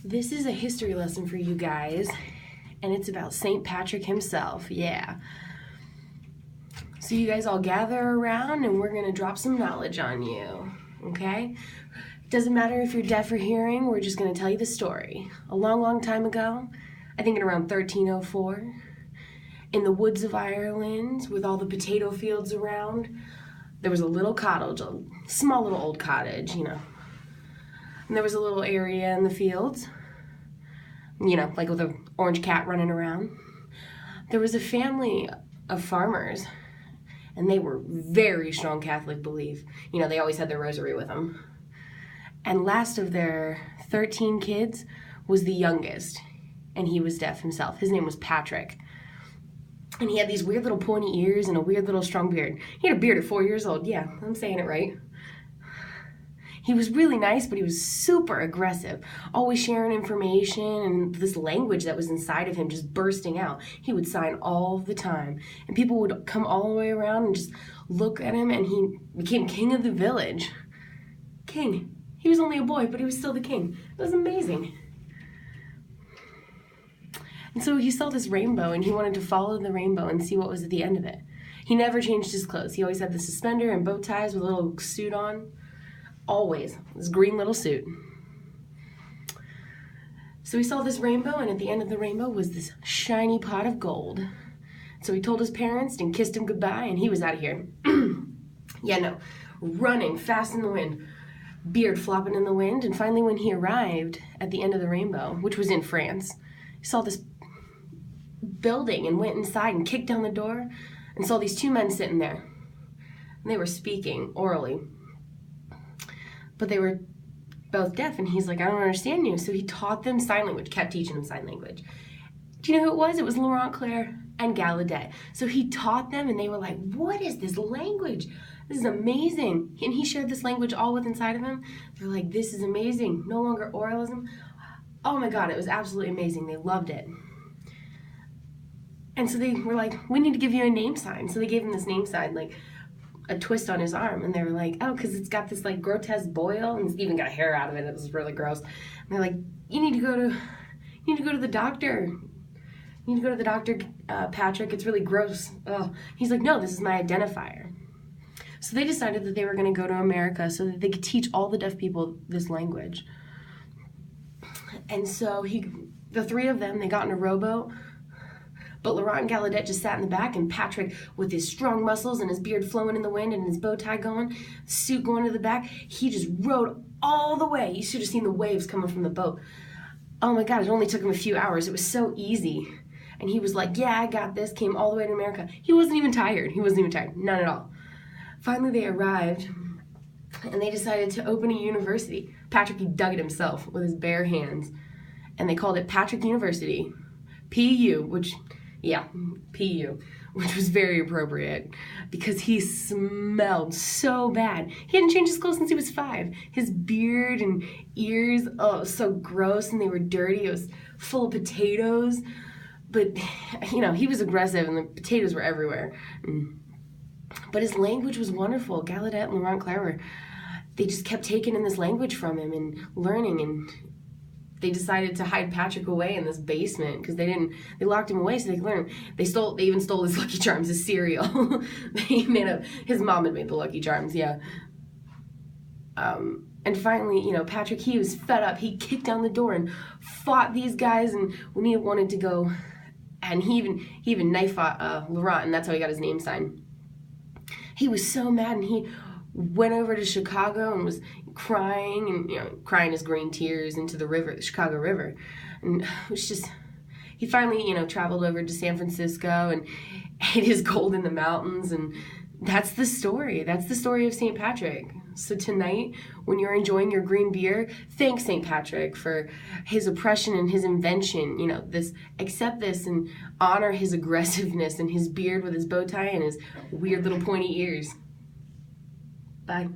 This is a history lesson for you guys, and it's about St. Patrick himself, yeah. So you guys all gather around and we're gonna drop some knowledge on you, okay? Doesn't matter if you're deaf or hearing, we're just gonna tell you the story. A long, long time ago, I think in around 1304, in the woods of Ireland, with all the potato fields around, there was a little cottage, a small little old cottage, you know. And there was a little area in the fields, you know, like with an orange cat running around. There was a family of farmers, and they were very strong Catholic belief. You know, they always had their rosary with them. And last of their 13 kids was the youngest, and he was deaf himself. His name was Patrick. And he had these weird little pointy ears and a weird little strong beard. He had a beard at 4 years old. Yeah, I'm saying it right. He was really nice, but he was super aggressive, always sharing information and this language that was inside of him just bursting out. He would sign all the time, and people would come all the way around and just look at him, and he became king of the village. King. He was only a boy, but he was still the king. It was amazing. And so he saw this rainbow, and he wanted to follow the rainbow and see what was at the end of it. He never changed his clothes. He always had the suspender and bow ties with a little suit on. Always. This green little suit. So he saw this rainbow, and at the end of the rainbow was this shiny pot of gold. So he told his parents and kissed him goodbye, and he was out of here. Running fast in the wind, beard flopping in the wind, and finally when he arrived at the end of the rainbow, which was in France, he saw this building and went inside and kicked down the door and saw these two men sitting there. And they were speaking orally. But they were both deaf, and he's like, I don't understand you. So he taught them sign language, kept teaching them sign language. Do you know who it was? It was Laurent Claire and Gallaudet. So he taught them, and they were like, what is this language? This is amazing. And he shared this language all with inside of him. They're like, this is amazing. No longer oralism. Oh my God, it was absolutely amazing. They loved it. And so they were like, we need to give you a name sign. So they gave him this name sign, like a twist on his arm, and they were like, oh, because it's got this like grotesque boil, and it's even got hair out of it. It was really gross. And they're like, you need to go to the doctor. You need to go to the doctor, Patrick. It's really gross. Oh, he's like, no, this is my identifier. So they decided that they were going to go to America so that they could teach all the deaf people this language. And so the three of them, they got in a rowboat. But Laurent and Gallaudet just sat in the back, and Patrick, with his strong muscles and his beard flowing in the wind and his bow tie going, suit going to the back, he just rowed all the way. You should have seen the waves coming from the boat. Oh my God, it only took him a few hours. It was so easy. And he was like, yeah, I got this, came all the way to America. He wasn't even tired. None at all. Finally, they arrived, and they decided to open a university. Patrick, he dug it himself with his bare hands, and they called it Patrick University, PU, which was very appropriate because he smelled so bad. He hadn't changed his clothes since he was 5. His beard and ears, oh, it was so gross, and they were dirty. It was full of potatoes. But, you know, he was aggressive, and the potatoes were everywhere. But his language was wonderful. Gallaudet and Laurent Claire they just kept taking in this language from him and learning, and they decided to hide Patrick away in this basement because they locked him away so they could learn. They even stole his Lucky Charms, his cereal. His mom had made the Lucky Charms, yeah. And finally, you know, Patrick, he was fed up. He kicked down the door and fought these guys, and when he wanted to go, and he even knife fought Laurent, and that's how he got his name sign. He was so mad, and he went over to Chicago and was crying, and, you know, crying his green tears into the river, the Chicago River. And it was just, he finally, you know, traveled over to San Francisco and ate his gold in the mountains, and that's the story. That's the story of St. Patrick. So tonight, when you're enjoying your green beer, thank St. Patrick for his oppression and his invention. You know, accept this and honor his aggressiveness and his beard with his bow tie and his weird little pointy ears. Bye.